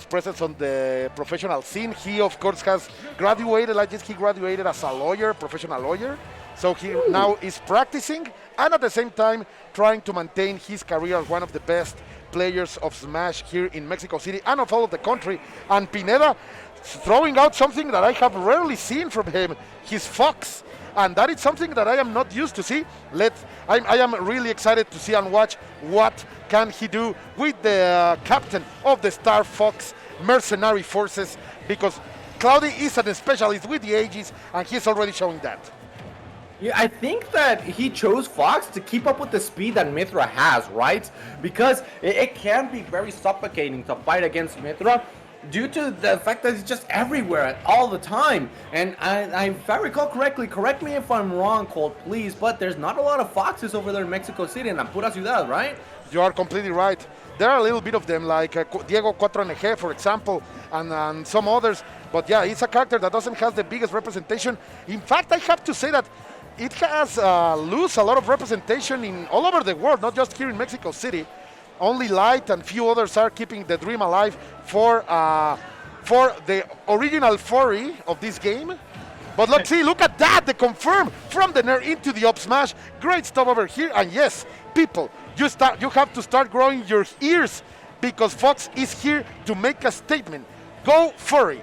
presence on the professional scene. He, of course, has graduated, like he graduated as a lawyer, professional lawyer. So he now is practicing and at the same time trying to maintain his career as one of the best players of Smash here in Mexico City and of all of the country. And Pineda throwing out something that I have rarely seen from him, his fox. And that is something that I am not used to see. I am really excited to see and watch what can he do with the captain of the Star Fox mercenary forces, because Cloudy is a specialist with the Aegis and he's already showing that. Yeah, I think that he chose Fox to keep up with the speed that Mythra has, right? Because it can be very suffocating to fight against Mythra due to the fact that he's just everywhere all the time. And if I recall correctly, correct me if I'm wrong, Colt, please, but there's not a lot of Foxes over there in Mexico City and en pura ciudad, right? You are completely right. There are a little bit of them, like Diego 4NG, for example, and some others. But yeah, he's a character that doesn't have the biggest representation. In fact, I have to say that it has lose a lot of representation in all over the world, not just here in Mexico City. Only Light and few others are keeping the dream alive for the original furry of this game. But let's see, look at that, the confirm from the Nair into the up smash. Great stuff over here. And yes, people, you have to start growing your ears, because Fox is here to make a statement. Go furry.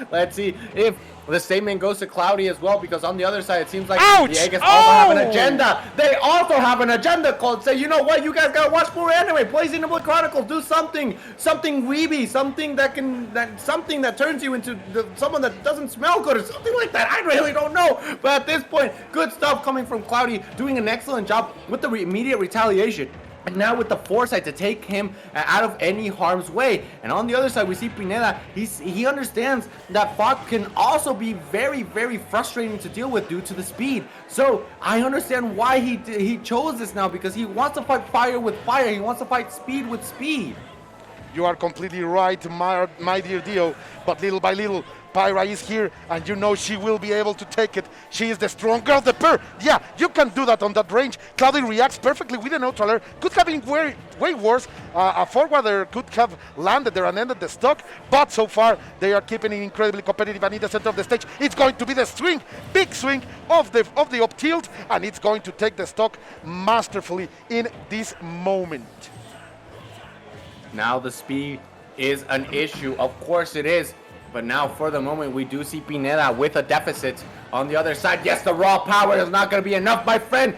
Let's see if the statement goes to Cloudy as well, because on the other side, it seems like Ouch! the Aegis also have an agenda. They also have an agenda called, say, you know what, you guys gotta watch more anime, play Xenoblade Chronicles, do something weeby, something that turns you into someone that doesn't smell good or something like that. I really don't know. But at this point, good stuff coming from Cloudy, doing an excellent job with the immediate retaliation. And now with the foresight to take him out of any harm's way. And on the other side, we see Pineda. He understands that Fox can also be very, very frustrating to deal with due to the speed. So I understand why he chose this now, because he wants to fight fire with fire. He wants to fight speed with speed. You are completely right, my dear Dio. But little by little, Pyra is here, and you know she will be able to take it. She is the strong girl, the pair. Yeah, you can do that on that range. Cloudy reacts perfectly with a neutral air. Could have been way worse. A forwarder could have landed there and ended the stock, but so far they are keeping it incredibly competitive. And in the center of the stage, it's going to be the swing, big swing of the up tilt, and it's going to take the stock masterfully in this moment. Now the speed is an issue. Of course it is. But now, for the moment, we do see Pineda with a deficit. On the other side, yes, the raw power is not going to be enough, my friend.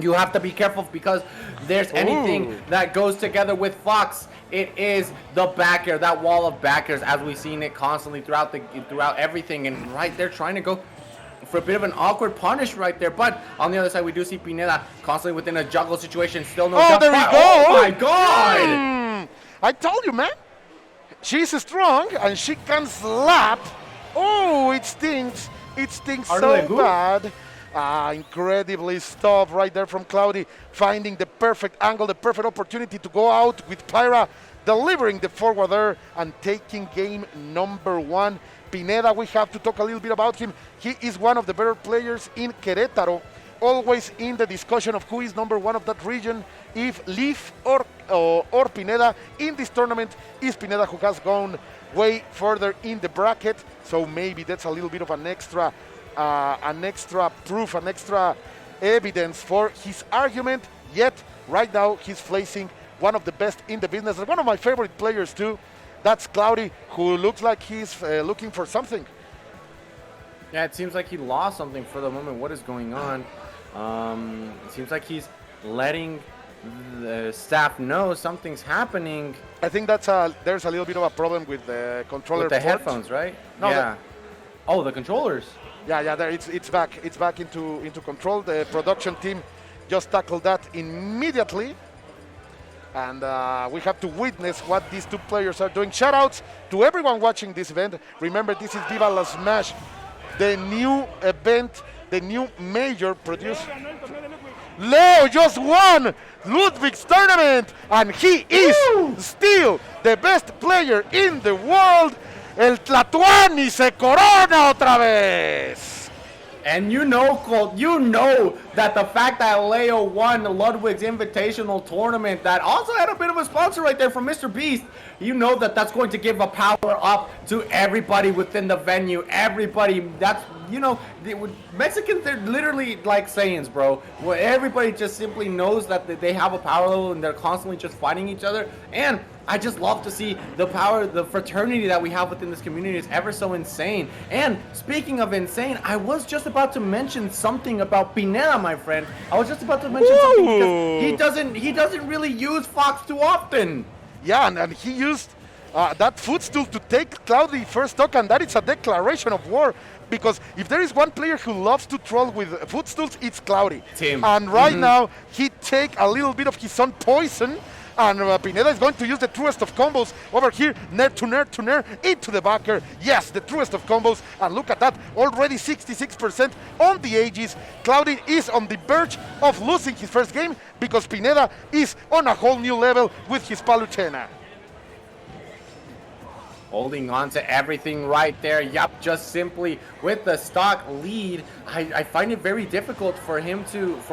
You have to be careful, because there's anything that goes together with Fox, it is the back air, that wall of back airs, as we've seen it constantly throughout everything. And right there, trying to go for a bit of an awkward punish right there. But on the other side, we do see Pineda constantly within a juggle situation. Still no jump. There we go. Oh, my God. I told you, man. She's strong and she can slap. Oh, it stings. It stings so bad. Incredibly stuff right there from Cloudy, finding the perfect angle, the perfect opportunity to go out with Pyra, delivering the forward air and taking game number 1. Pineda, we have to talk a little bit about him. He is one of the better players in Querétaro, always in the discussion of who is number 1 of that region, if Leaf or Pineda. In this tournament is Pineda, who has gone way further in the bracket, so maybe that's a little bit of an extra proof, an extra evidence for his argument. Yet right now he's facing one of the best in the business, and one of my favorite players too. That's Cloudy, who looks like he's looking for something. Yeah, it seems like he lost something for the moment. What is going on? It seems like he's letting the staff know something's happening. I think there's a little bit of a problem with the controller. With the headphones, right? No, yeah. Oh, the controllers. Yeah, there it's back. It's back into control. The production team just tackled that immediately. And we have to witness what these two players are doing. Shoutouts to everyone watching this event. Remember, this is Viva La Smash, the new event, the new major produced. Leo just won Ludwig's tournament, and he is still the best player in the world. El Tlatuani se corona otra vez. And you know, Colt, you know that the fact that Leo won Ludwig's Invitational Tournament that also had a bit of a sponsor right there from Mr. Beast, you know that that's going to give a power up to everybody within the venue. Everybody, that's, you know, Mexicans, they're literally like Saiyans, bro. Where everybody just simply knows that they have a power level and they're constantly just fighting each other. And I just love to see the power, the fraternity that we have within this community is ever so insane. And speaking of insane, I was just about to mention something about Pineda, my friend. I was just about to mention something because he doesn't really use Fox too often. Yeah, and he used that footstool to take Cloudy first stock, and that is a declaration of war. Because if there is one player who loves to troll with footstools, it's Cloudy. Tim. And right now, he take a little bit of his own poison, and Pineda is going to use the truest of combos over here, nair to nair to nair, into the backer. Yes, the truest of combos, and look at that, already 66% on the ages. Cloudy is on the verge of losing his first game because Pineda is on a whole new level with his Palutena. Holding on to everything right there. Yup, just simply with the stock lead. I find it very difficult for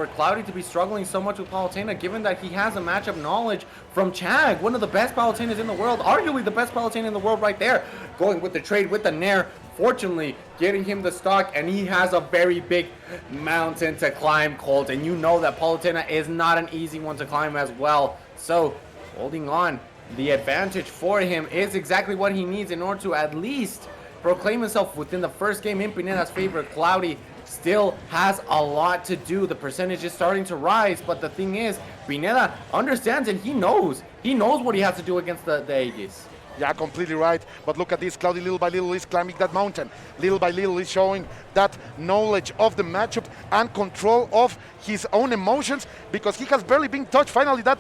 Cloudy to be struggling so much with Palutena, given that he has a matchup knowledge from Chag, one of the best Palutenas in the world, arguably the best Palutena in the world right there. Going with the trade with the nair, fortunately getting him the stock, and he has a very big mountain to climb, Colt, and you know that Palutena is not an easy one to climb as well. So, holding on. The advantage for him is exactly what he needs in order to at least proclaim himself within the first game in Pineda's favor. Cloudy still has a lot to do. The percentage is starting to rise, but the thing is, Pineda understands and he knows what he has to do against the Aegis. Yeah, completely right. But look at this. Cloudy little by little is climbing that mountain. Little by little is showing that knowledge of the matchup and control of his own emotions because he has barely been touched. Finally, that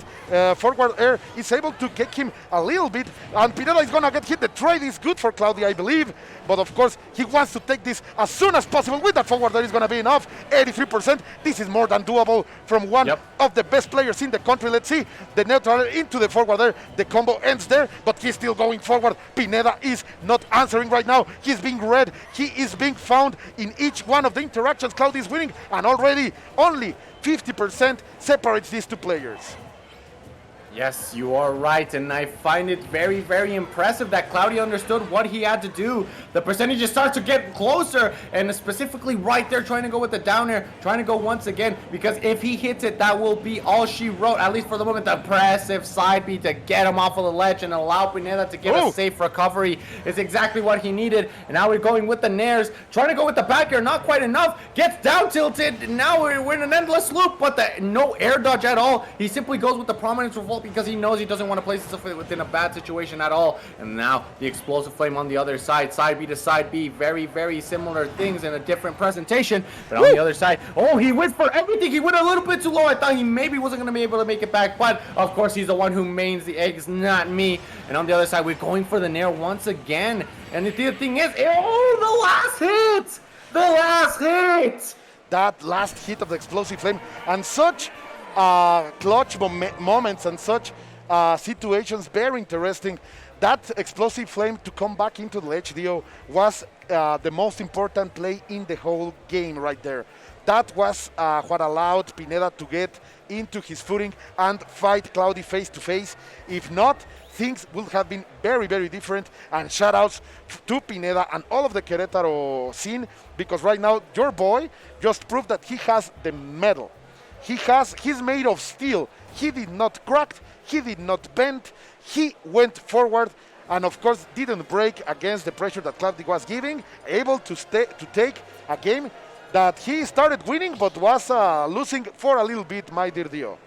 forward air is able to kick him a little bit. And Pineda is going to get hit. The trade is good for Cloudy, I believe. But of course, he wants to take this as soon as possible. With that forward air is going to be enough. 83%. This is more than doable from one of the best players in the country. Let's see. The neutral into the forward air. The combo ends there, but he's still going forward. Pineda is not answering right now. He's being read. He is being found in each one of the interactions. Cloudy is winning, and already only 50% separates these two players. Yes, you are right, and I find it very, very impressive that Cloudy understood what he had to do. The percentages start to get closer, and specifically right there trying to go with the down air, trying to go once again, because if he hits it, that will be all she wrote, at least for the moment. The impressive side B to get him off of the ledge and allow Pineda to get a safe recovery is exactly what he needed. And now we're going with the nairs, trying to go with the back air, not quite enough, gets down tilted, now we're in an endless loop, but no air dodge at all. He simply goes with the prominence revolt because he knows he doesn't want to place himself within a bad situation at all. And now the explosive flame on the other side, side B to side B, very, very similar things in a different presentation. But on the other side, he went for everything. He went a little bit too low. I thought he maybe wasn't going to be able to make it back, but of course he's the one who mains the eggs, not me. And on the other side, we're going for the nair once again. And the thing is, the last hit! The last hit! That last hit of the explosive flame, and such clutch moments and such situations, very interesting. That explosive flame to come back into the HDO was the most important play in the whole game right there. That was what allowed Pineda to get into his footing and fight Cloudy face to face. If not, things would have been very, very different. And shout outs to Pineda and all of the Querétaro scene, because right now your boy just proved that he has the metal. He's made of steel. He did not crack, he did not bend, he went forward, and of course didn't break against the pressure that Cloudy was giving, able to take a game that he started winning but was losing for a little bit, my dear Dio.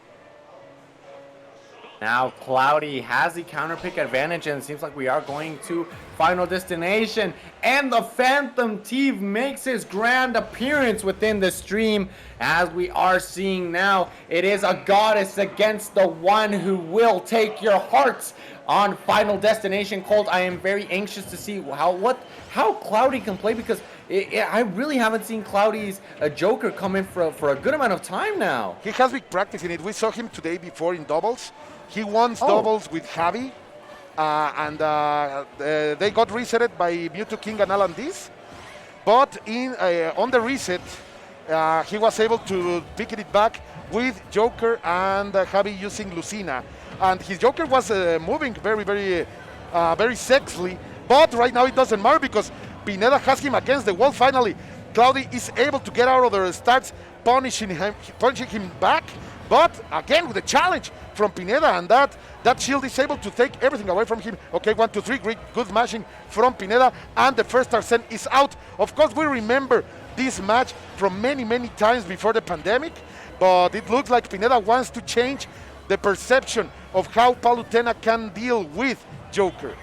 Now Cloudy has the counter pick advantage, and it seems like we are going to final destination. And the Phantom Thief makes his grand appearance within the stream. As we are seeing now, it is a goddess against the one who will take your hearts on final destination. Colt, I am very anxious to see how Cloudy can play, because I really haven't seen Cloudy's Joker come in for a good amount of time now. He has been practicing it. We saw him today before in doubles. He won doubles with Javi, and they got resetted by Mewtwo King and Alan Dees. But on the reset, he was able to pick it back with Joker and Javi using Lucina. And his Joker was moving very sexily. But right now it doesn't matter because Pineda has him against the wall finally. Cloudy is able to get out of the starts, punishing him back. But again with the challenge from Pineda, and that shield is able to take everything away from him. Okay, 1, 2, 3, great, good smashing from Pineda, and the first Arsene is out. Of course, we remember this match from many times before the pandemic, but it looks like Pineda wants to change the perception of how Palutena can deal with Joker.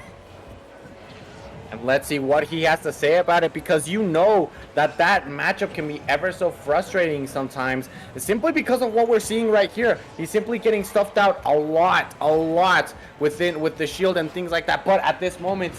And let's see what he has to say about it, because you know that matchup can be ever so frustrating sometimes, simply because of what we're seeing right here. He's simply getting stuffed out a lot with the shield and things like that. But at this moment,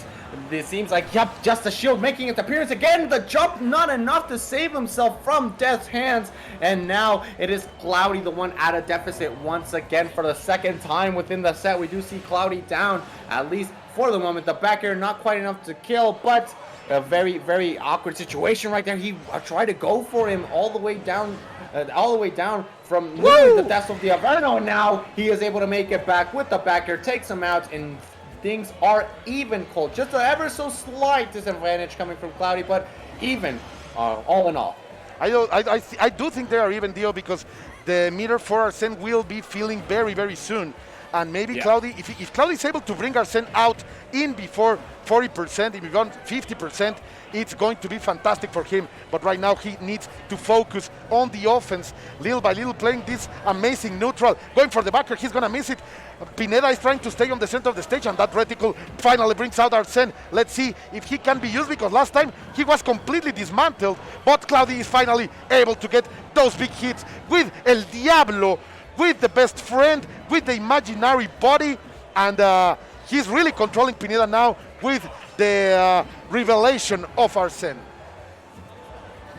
it seems like, yep, just the shield making its appearance again. The jump not enough to save himself from Death's hands. And now it is Cloudy, the one at a deficit once again for the second time within the set. We do see Cloudy down, at least for the moment. The back air not quite enough to kill, but a very awkward situation right there. He tried to go for him all the way down from the depths of the Averno. Now he is able to make it back with the back air, takes him out, and things are even cold. Just an ever so slight disadvantage coming from Cloudy, but even all in all. I do think they are even deal because the meter for Arsene will be feeling very soon. And maybe Cloudy, if Cloudy is able to bring Arsene out in before 40%, if beyond 50%, it's going to be fantastic for him. But right now he needs to focus on the offense, little by little, playing this amazing neutral. Going for the backer, he's going to miss it. Pineda is trying to stay on the center of the stage, and that reticle finally brings out Arsene. Let's see if he can be used, because last time he was completely dismantled. But Cloudy is finally able to get those big hits with El Diablo, with the best friend, with the imaginary body, and he's really controlling Pineda now with the revelation of Arsene.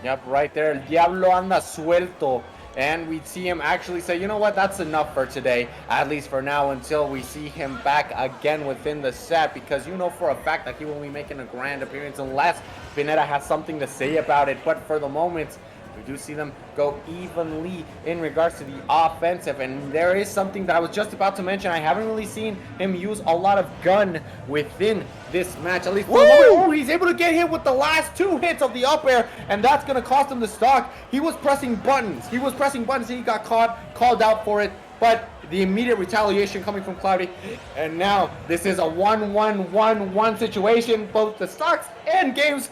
Yep, right there. El Diablo anda suelto. And we see him actually say, you know what, that's enough for today, at least for now, until we see him back again within the set, because you know for a fact that he will be making a grand appearance unless Pineda has something to say about it. But for the moment, we do see them go evenly in regards to the offensive. And there is something that I was just about to mention. I haven't really seen him use a lot of gun within this match, at least for the moment. Oh, he's able to get hit with the last 2 hits of the up air, and that's going to cost him the stock. He was pressing buttons. And he got called out for it. But the immediate retaliation coming from Cloudy. And now this is a 1-1-1-1 situation, both the stocks and games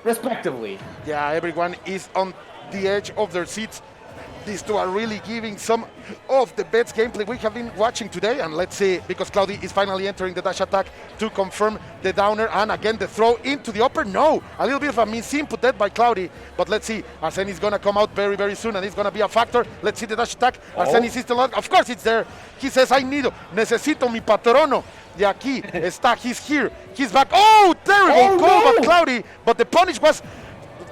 respectively. Yeah, everyone is on the edge of their seats. These two are really giving some of the best gameplay we have been watching today. And let's see, because Cloudy is finally entering the dash attack to confirm the downer, and again the throw into the upper. No, a little bit of a misinput there by Cloudy, but let's see. Arsene is going to come out very soon, and it's going to be a factor. Let's see the dash attack. Arsene is still on. Of course it's there. He says, necesito mi patrono. Y aquí está, he's here, he's back. Oh, terrible call by Cloudy, but the punish was,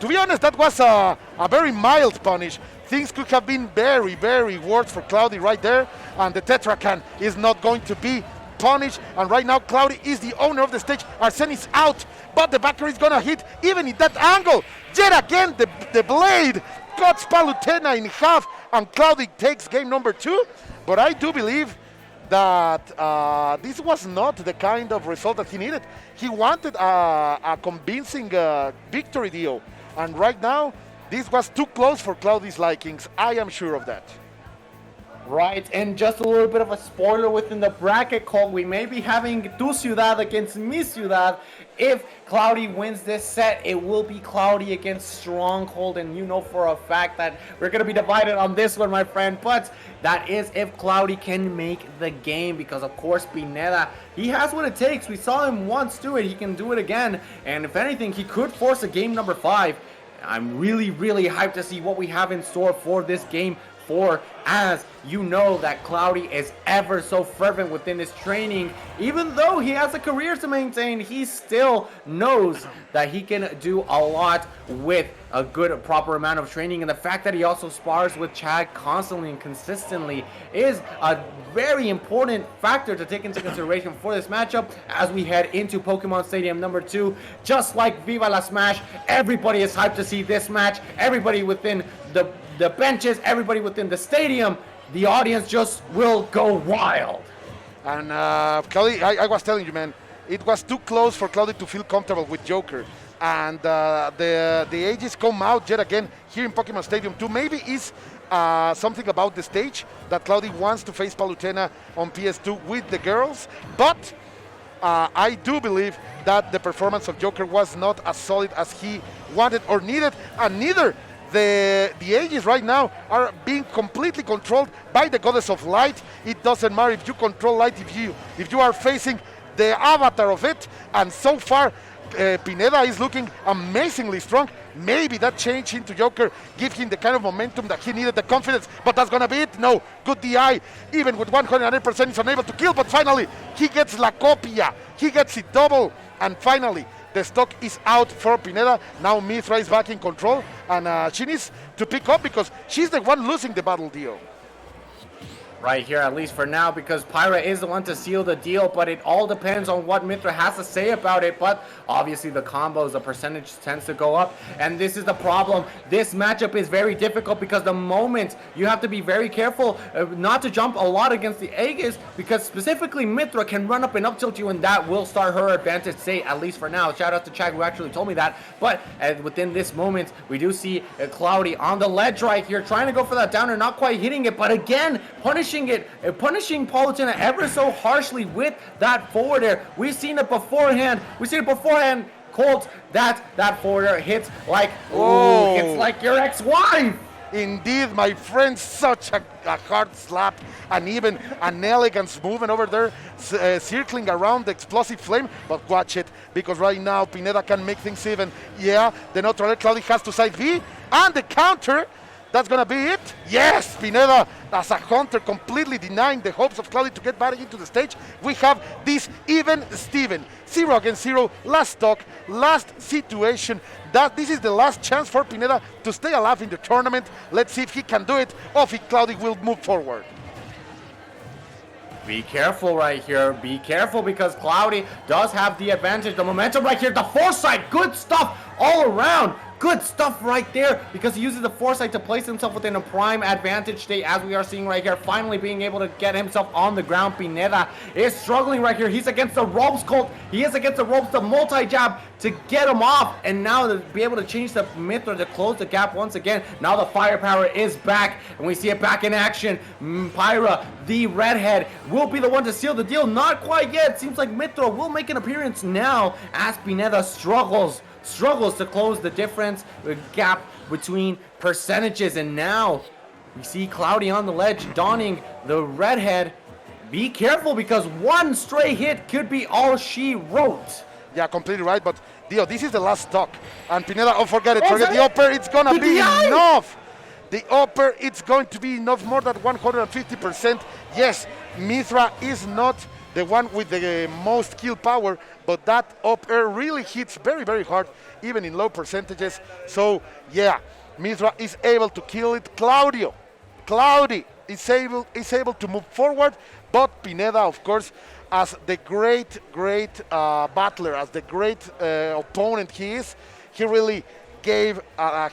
to be honest, that was a very mild punish. Things could have been very worse for Cloudy right there, and the Tetracan is not going to be punished. And right now Cloudy is the owner of the stage. Arsene is out, but the backer is gonna hit even in that angle. Yet again, the blade cuts Palutena in half, and Cloudy takes game number 2. But I do believe that this was not the kind of result that he needed. He wanted a convincing victory deal, and right now this was too close for Cloudy's likings. I am sure of that. Right, and just a little bit of a spoiler within the bracket call, we may be having Tu Ciudad against Mi Ciudad. If Cloudy wins this set, it will be Cloudy against Stronghold, and you know for a fact that we're going to be divided on this one, my friend. But that is if Cloudy can make the game, because of course Pineda, he has what it takes. We saw him once do it, he can do it again, and if anything, he could force a game number 5. I'm really hyped to see what we have in store for this game 4, as you know that Cloudy is ever so fervent within his training. Even though he has a career to maintain, he still knows that he can do a lot with a good, proper amount of training. And the fact that he also spars with Chad constantly and consistently is a very important factor to take into consideration for this matchup as we head into Pokemon Stadium number 2. Just like Viva La Smash, everybody is hyped to see this match. Everybody within the benches, everybody within the stadium, the audience just will go wild. And Cloudy, I was telling you, man, it was too close for Cloudy to feel comfortable with Joker. And the ages come out yet again here in Pokemon Stadium 2. Maybe it's something about the stage that Cloudy wants to face Palutena on PS2 with the girls. But I do believe that the performance of Joker was not as solid as he wanted or needed, and neither the ages right now are being completely controlled by the Goddess of Light. It doesn't matter if you control light, if you are facing the avatar of it, and so far Pineda is looking amazingly strong. Maybe that change into Joker gives him the kind of momentum that he needed, the confidence, but that's gonna be it. No, good DI, even with 108% he's unable to kill, but finally he gets La Copia, he gets it double, and finally the stock is out for Pineda. Now Mythra is back in control, and she needs to pick up because she's the one losing the battle, Dio. Right here, at least for now, because Pyra is the one to seal the deal, but it all depends on what Mythra has to say about it. But obviously the combos, the percentage tends to go up, and this is the problem. This matchup is very difficult because the moment you have to be very careful not to jump a lot against the Aegis, because specifically Mythra can run up and up tilt you, and that will start her advantage state, at least for now. Shout out to Chad who actually told me that. But within this moment, we do see Cloudy on the ledge right here, trying to go for that downer, not quite hitting it, but again, punishing Palutena ever so harshly with that forward air. We've seen it beforehand. Colt, that forward air hits like, ooh, it's like your ex-wife. Indeed, my friend, such a hard slap, and even an elegant movement over there, circling around the explosive flame. But watch it, because right now Pineda can make things even. Yeah, the neutral air Cloudy has to side B, and the counter. That's gonna be it. Yes, Pineda, as a hunter, completely denying the hopes of Cloudy to get back into the stage. We have this even Steven. 0 against 0, last stock, last situation. This is the last chance for Pineda to stay alive in the tournament. Let's see if he can do it, or if Cloudy will move forward. Be careful right here. Be careful, because Cloudy does have the advantage. The momentum right here. The foresight. Good stuff all around. Good stuff right there, because he uses the foresight to place himself within a prime advantage state, as we are seeing right here, finally being able to get himself on the ground. Pineda is struggling right here. He's against the ropes, Colt. He is against the ropes, the multi-jab to get him off, and now to be able to change the Mythra to close the gap once again. Now the firepower is back, and we see it back in action. Pyra, the redhead, will be the one to seal the deal. Not quite yet. Seems like Mythra will make an appearance now as Pineda struggles to close the difference, the gap between percentages. And now we see Cloudy on the ledge donning the redhead. Be careful, because one stray hit could be all she wrote. Yeah, completely right, but Dio, this is the last stock, and Pineda, forget the upper, it's gonna be enough. The upper, it's going to be enough, more than 150%. Yes, Mythra is not the one with the most kill power, but that up air really hits very, very hard, even in low percentages. So yeah, Mythra is able to kill it. Cloudy is able to move forward, but Pineda, of course, as the great battler, as the great opponent he is, he really gave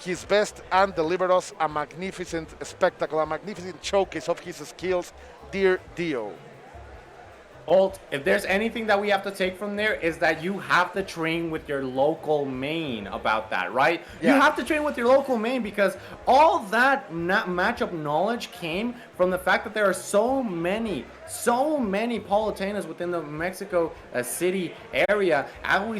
his best and delivered us a magnificent spectacle, a magnificent showcase of his skills, dear Dio. Colt, if there's anything that we have to take from there, is that you have to train with your local main about that, right? Yeah. You have to train with your local main, because all that matchup knowledge came from the fact that there are so many Palutenas within the Mexico City area. As we